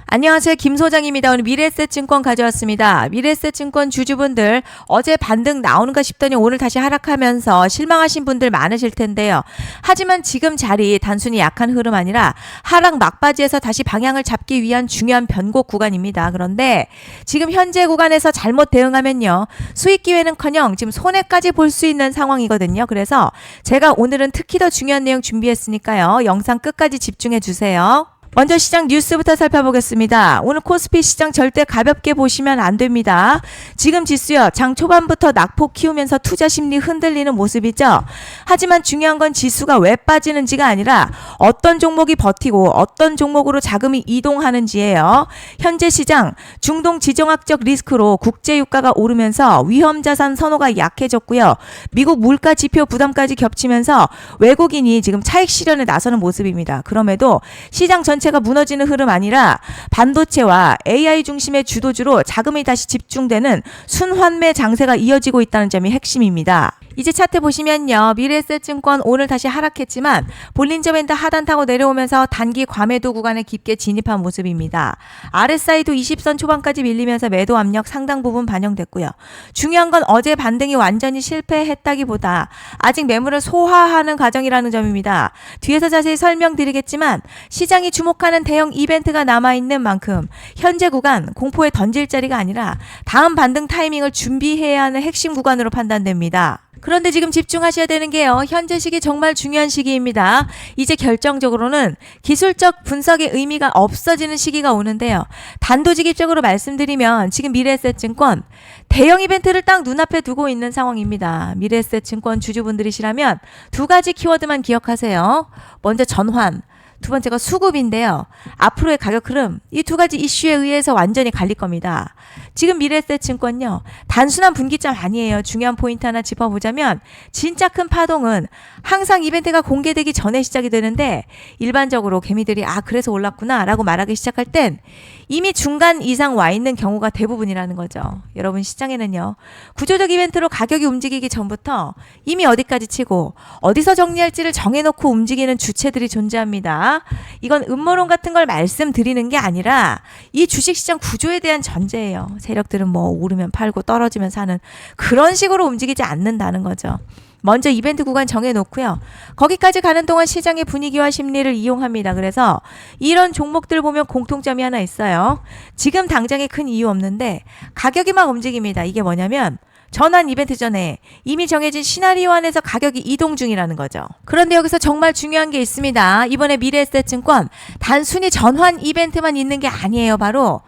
안녕하세요. 김 소장입니다. 오늘 미래에셋증권 가져왔습니다. 미래에셋증권 주주분들 어제 반등 나오는가 싶더니 오늘 다시 하락하면서 실망하신 분들 많으실 텐데요. 하지만 지금 자리 단순히 약한 흐름 아니라 하락 막바지에서 다시 방향을 잡기 위한 중요한 변곡 구간입니다. 그런데 지금 현재 구간에서 잘못 대응하면요. 수익 기회는커녕 지금 손해까지 볼 수 있는 상황이거든요. 그래서 제가 오늘은 특히 더 중요한 내용 준비했으니까요. 영상 끝까지 집중해 주세요. 먼저 시장 뉴스부터 살펴보겠습니다. 오늘 코스피 시장 절대 가볍게 보시면 안 됩니다. 지금 지수요. 장 초반부터 낙폭 키우면서 투자 심리 흔들리는 모습이죠. 하지만 중요한 건 지수가 왜 빠지는지가 아니라 어떤 종목이 버티고 어떤 종목으로 자금이 이동하는지예요. 현재 시장 중동 지정학적 리스크로 국제 유가가 오르면서 위험 자산 선호가 약해졌고요. 미국 물가 지표 부담까지 겹치면서 외국인이 지금 차익 실현에 나서는 모습입니다. 그럼에도 시장 전체가 무너지는 흐름 아니라 반도체와 AI 중심의 주도주로 자금이 다시 집중되는 순환매 장세가 이어지고 있다는 점이 핵심입니다. 이제 차트 보시면요. 미래에셋증권 오늘 다시 하락했지만 볼린저 밴드 하단 타고 내려오면서 단기 과매도 구간에 깊게 진입한 모습입니다. RSI도 20선 초반까지 밀리면서 매도 압력 상당 부분 반영됐고요. 중요한 건 어제 반등이 완전히 실패했다기보다 아직 매물을 소화하는 과정이라는 점입니다. 뒤에서 자세히 설명드리겠지만 시장이 주목하는 대형 이벤트가 남아있는 만큼 현재 구간 공포에 던질 자리가 아니라 다음 반등 타이밍을 준비해야 하는 핵심 구간으로 판단됩니다. 그런데 지금 집중하셔야 되는 게요. 현재 시기 정말 중요한 시기입니다. 이제 결정적으로는 기술적 분석의 의미가 없어지는 시기가 오는데요. 단도직입적으로 말씀드리면 지금 미래에셋증권 대형 이벤트를 딱 눈앞에 두고 있는 상황입니다. 미래에셋증권 주주분들이시라면 두 가지 키워드만 기억하세요. 먼저 전환. 두 번째가 수급인데요. 앞으로의 가격 흐름 이 두 가지 이슈에 의해서 완전히 갈릴 겁니다. 지금 미래에셋증권요. 단순한 분기점 아니에요. 중요한 포인트 하나 짚어보자면 진짜 큰 파동은 항상 이벤트가 공개되기 전에 시작이 되는데 일반적으로 개미들이 그래서 올랐구나 라고 말하기 시작할 땐 이미 중간 이상 와 있는 경우가 대부분이라는 거죠. 여러분 시장에는요. 구조적 이벤트로 가격이 움직이기 전부터 이미 어디까지 치고 어디서 정리할지를 정해놓고 움직이는 주체들이 존재합니다. 이건 음모론 같은 걸 말씀드리는 게 아니라 이 주식시장 구조에 대한 전제예요. 세력들은 뭐 오르면 팔고 떨어지면 사는 그런 식으로 움직이지 않는다는 거죠. 먼저 이벤트 구간 정해놓고요. 거기까지 가는 동안 시장의 분위기와 심리를 이용합니다. 그래서 이런 종목들 보면 공통점이 하나 있어요. 지금 당장에 큰 이유 없는데 가격이 막 움직입니다. 이게 뭐냐면 전환 이벤트 전에 이미 정해진 시나리오 안에서 가격이 이동 중이라는 거죠. 그런데 여기서 정말 중요한 게 있습니다. 이번에 미래에셋증권 단순히 전환 이벤트만 있는 게 아니에요. 바로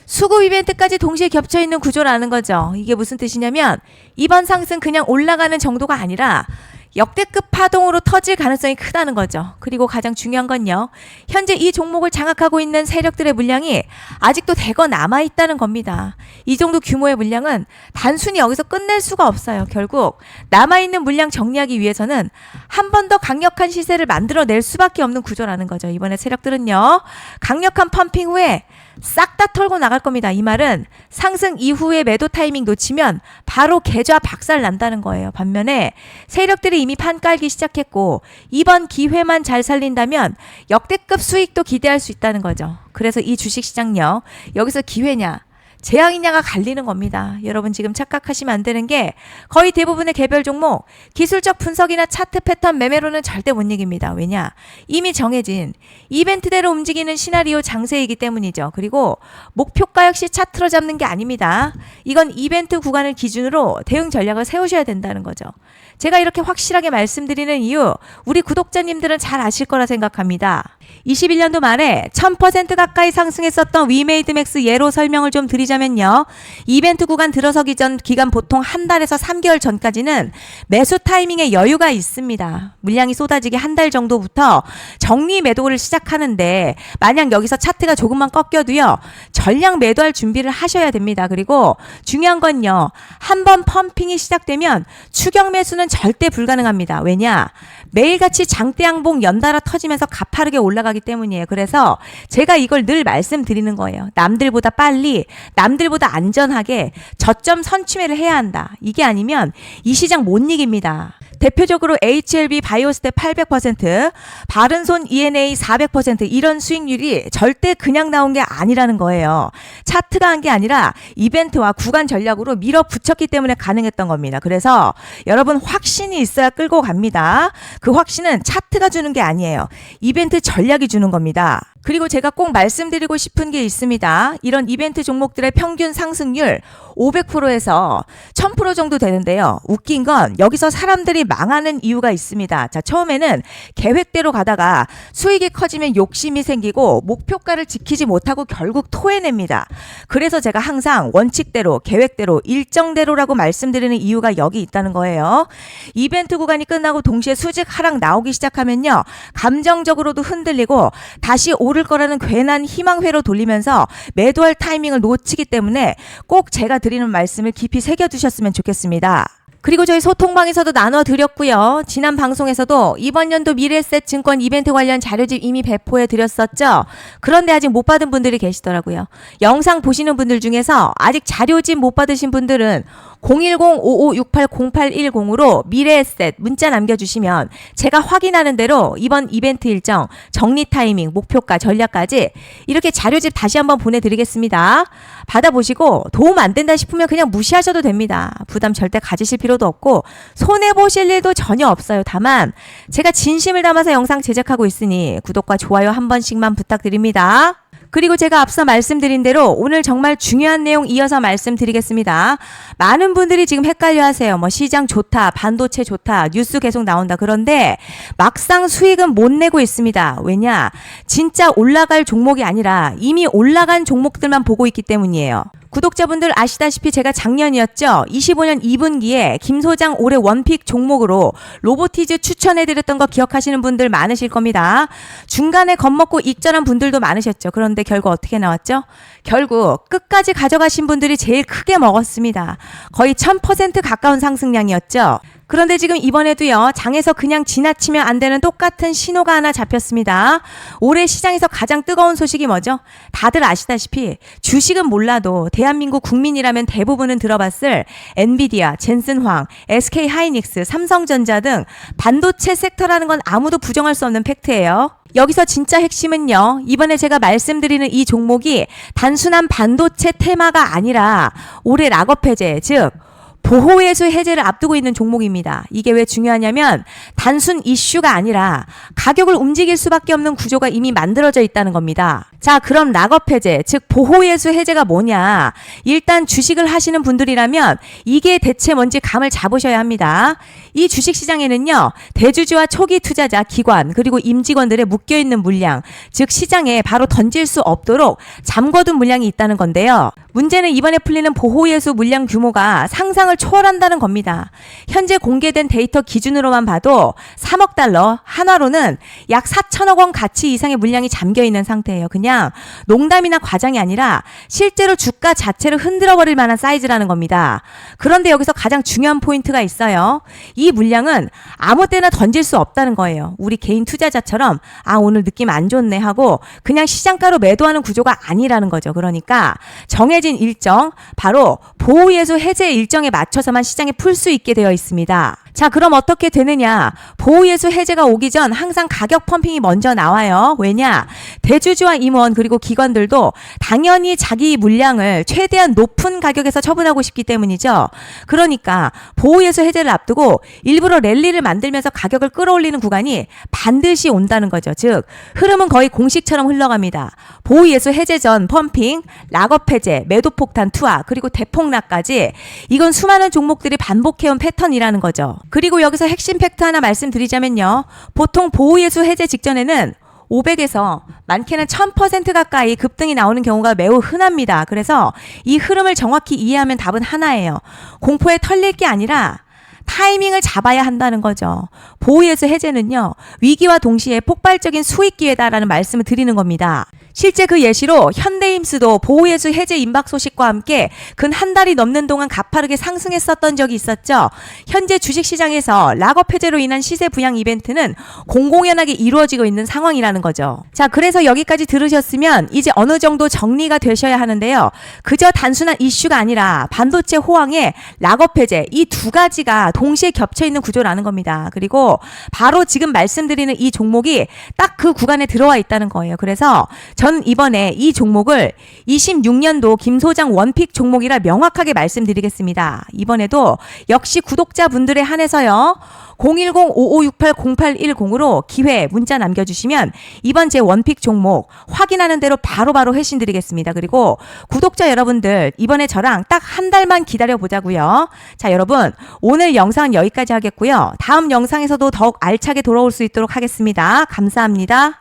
수급 이벤트까지 동시에 겹쳐있는 구조라는 거죠. 이게 무슨 뜻이냐면 이번 상승 그냥 올라가는 정도가 아니라 역대급 파동으로 터질 가능성이 크다는 거죠. 그리고 가장 중요한 건요. 현재 이 종목을 장악하고 있는 세력들의 물량이 아직도 대거 남아있다는 겁니다. 이 정도 규모의 물량은 단순히 여기서 끝낼 수가 없어요. 결국 남아있는 물량 정리하기 위해서는 한 번 더 강력한 시세를 만들어낼 수밖에 없는 구조라는 거죠. 이번에 세력들은요. 강력한 펌핑 후에 싹 다 털고 나갈 겁니다. 이 말은 상승 이후에 매도 타이밍 놓치면 바로 계좌 박살 난다는 거예요. 반면에 세력들이 이미 판 깔기 시작했고 이번 기회만 잘 살린다면 역대급 수익도 기대할 수 있다는 거죠. 그래서 이 주식시장요. 여기서 기회냐 재앙이냐가 갈리는 겁니다. 여러분 지금 착각하시면 안 되는 게 거의 대부분의 개별 종목 기술적 분석이나 차트 패턴 매매로는 절대 못 이깁니다. 왜냐? 이미 정해진 이벤트대로 움직이는 시나리오 장세이기 때문이죠. 그리고 목표가 역시 차트로 잡는 게 아닙니다. 이건 이벤트 구간을 기준으로 대응 전략을 세우셔야 된다는 거죠. 제가 이렇게 확실하게 말씀드리는 이유 우리 구독자님들은 잘 아실 거라 생각합니다. 21년도 말에 1000% 가까이 상승했었던 위메이드맥스 예로 설명을 좀 드리자면요. 이벤트 구간 들어서기 전 기간 보통 한 달에서 3개월 전까지는 매수 타이밍에 여유가 있습니다. 물량이 쏟아지기 한 달 정도부터 정리 매도를 시작하는데 만약 여기서 차트가 조금만 꺾여도요. 전량 매도할 준비를 하셔야 됩니다. 그리고 중요한 건요. 한번 펌핑이 시작되면 추격 매수는 절대 불가능합니다. 왜냐? 매일같이 장대양봉 연달아 터지면서 가파르게 올라가기 때문이에요. 그래서 제가 이걸 늘 말씀드리는 거예요. 남들보다 빨리, 남들보다 안전하게 저점 선취매를 해야 한다. 이게 아니면 이 시장 못 이깁니다. 대표적으로 HLB 바이오스텝 800%, 바른손 ENA 400% 이런 수익률이 절대 그냥 나온 게 아니라는 거예요. 차트가 한 게 아니라 이벤트와 구간 전략으로 밀어붙였기 때문에 가능했던 겁니다. 그래서 여러분 확신이 있어야 끌고 갑니다. 그 확신은 차트가 주는 게 아니에요. 이벤트 전략이 주는 겁니다. 그리고 제가 꼭 말씀드리고 싶은 게 있습니다. 이런 이벤트 종목들의 평균 상승률 500%에서 1000% 정도 되는데요. 웃긴 건 여기서 사람들이 망하는 이유가 있습니다. 자, 처음에는 계획대로 가다가 수익이 커지면 욕심이 생기고 목표가를 지키지 못하고 결국 토해냅니다. 그래서 제가 항상 원칙대로, 계획대로, 일정대로라고 말씀드리는 이유가 여기 있다는 거예요. 이벤트 구간이 끝나고 동시에 수직 하락 나오기 시작하면요. 감정적으로도 흔들리고 다시 오를 거라는 괜한 희망회로 돌리면서 매도할 타이밍을 놓치기 때문에 꼭 제가 드리는 말씀을 깊이 새겨두셨으면 좋겠습니다. 그리고 저희 소통방에서도 나눠드렸고요. 지난 방송에서도 이번 연도 미래에셋 증권 이벤트 관련 자료집 이미 배포해 드렸었죠. 그런데 아직 못 받은 분들이 계시더라고요. 영상 보시는 분들 중에서 아직 자료집 못 받으신 분들은 010-5568-0810으로 미래에셋 문자 남겨주시면 제가 확인하는 대로 이번 이벤트 일정, 정리 타이밍, 목표가, 전략까지 이렇게 자료집 다시 한번 보내드리겠습니다. 받아보시고 도움 안 된다 싶으면 그냥 무시하셔도 됩니다. 부담 절대 가지실 필요도 없고 손해보실 일도 전혀 없어요. 다만 제가 진심을 담아서 영상 제작하고 있으니 구독과 좋아요 한 번씩만 부탁드립니다. 그리고 제가 앞서 말씀드린 대로 오늘 정말 중요한 내용 이어서 말씀드리겠습니다. 많은 분들이 지금 헷갈려 하세요. 뭐 시장 좋다, 반도체 좋다, 뉴스 계속 나온다. 그런데 막상 수익은 못 내고 있습니다. 왜냐? 진짜 올라갈 종목이 아니라 이미 올라간 종목들만 보고 있기 때문이에요. 구독자분들 아시다시피 제가 작년이었죠. 25년 2분기에 김 소장 올해 원픽 종목으로 로보티즈 추천해드렸던 거 기억하시는 분들 많으실 겁니다. 중간에 겁먹고 익절한 분들도 많으셨죠. 그런데 결국 어떻게 나왔죠? 결국 끝까지 가져가신 분들이 제일 크게 먹었습니다. 거의 1000% 가까운 상승량이었죠. 그런데 지금 이번에도요, 장에서 그냥 지나치면 안 되는 똑같은 신호가 하나 잡혔습니다. 올해 시장에서 가장 뜨거운 소식이 뭐죠? 다들 아시다시피 주식은 몰라도 대한민국 국민이라면 대부분은 들어봤을 엔비디아, 젠슨황, SK하이닉스, 삼성전자 등 반도체 섹터라는 건 아무도 부정할 수 없는 팩트예요. 여기서 진짜 핵심은요, 이번에 제가 말씀드리는 이 종목이 단순한 반도체 테마가 아니라 올해 락업 해제, 즉 보호예수 해제를 앞두고 있는 종목입니다. 이게 왜 중요하냐면 단순 이슈가 아니라 가격을 움직일 수밖에 없는 구조가 이미 만들어져 있다는 겁니다. 자, 그럼 락업 해제, 즉 보호예수 해제가 뭐냐? 일단 주식을 하시는 분들이라면 이게 대체 뭔지 감을 잡으셔야 합니다. 이 주식시장에는요, 대주주와 초기 투자자, 기관, 그리고 임직원들의 묶여있는 물량, 즉 시장에 바로 던질 수 없도록 잠궈둔 물량이 있다는 건데요. 문제는 이번에 풀리는 보호예수 물량 규모가 상상을 초월한다는 겁니다. 현재 공개된 데이터 기준으로만 봐도 3억 달러, 한화로는 약 4천억 원 가치 이상의 물량이 잠겨있는 상태예요. 그냥 농담이나 과장이 아니라 실제로 주가 자체를 흔들어버릴 만한 사이즈라는 겁니다. 그런데 여기서 가장 중요한 포인트가 있어요. 이 물량은 아무 때나 던질 수 없다는 거예요. 우리 개인 투자자처럼 오늘 느낌 안 좋네 하고 그냥 시장가로 매도하는 구조가 아니라는 거죠. 그러니까 정해진 일정, 바로 보호예수 해제 일정에 맞춰서만 시장에 풀 수 있게 되어 있습니다. 자, 그럼 어떻게 되느냐? 보호예수 해제가 오기 전 항상 가격 펌핑이 먼저 나와요. 왜냐? 대주주와 임원 그리고 기관들도 당연히 자기 물량을 최대한 높은 가격에서 처분하고 싶기 때문이죠. 그러니까 보호예수 해제를 앞두고 일부러 랠리를 만들면서 가격을 끌어올리는 구간이 반드시 온다는 거죠. 즉 흐름은 거의 공식처럼 흘러갑니다. 보호예수 해제 전 펌핑, 락업 해제, 매도 폭탄 투하, 그리고 대폭락까지 이건 수많은 종목들이 반복해온 패턴이라는 거죠. 그리고 여기서 핵심 팩트 하나 말씀드리자면요. 보통 보호예수 해제 직전에는 500에서 많게는 1000% 가까이 급등이 나오는 경우가 매우 흔합니다. 그래서 이 흐름을 정확히 이해하면 답은 하나예요. 공포에 털릴 게 아니라 타이밍을 잡아야 한다는 거죠. 보호예수 해제는요, 위기와 동시에 폭발적인 수익 기회다라는 말씀을 드리는 겁니다. 실제 그 예시로 현대임스도 보호예수 해제 임박 소식과 함께 근 한 달이 넘는 동안 가파르게 상승했었던 적이 있었죠. 현재 주식시장에서 락업 해제로 인한 시세 부양 이벤트는 공공연하게 이루어지고 있는 상황이라는 거죠. 자, 그래서 여기까지 들으셨으면 이제 어느 정도 정리가 되셔야 하는데요. 그저 단순한 이슈가 아니라 반도체 호황에 락업 해제, 이 두 가지가 동시에 겹쳐 있는 구조라는 겁니다. 그리고 바로 지금 말씀드리는 이 종목이 딱 그 구간에 들어와 있다는 거예요. 그래서 전 이번에 이 종목을 26년도 김 소장 원픽 종목이라 명확하게 말씀드리겠습니다. 이번에도 역시 구독자분들에 한해서요. 010-5568-0810으로 기회 문자 남겨주시면 이번 제 원픽 종목 확인하는 대로 바로바로 회신 드리겠습니다. 그리고 구독자 여러분들 이번에 저랑 딱 한 달만 기다려보자고요. 자, 여러분 오늘 영상은 여기까지 하겠고요. 다음 영상에서도 더욱 알차게 돌아올 수 있도록 하겠습니다. 감사합니다.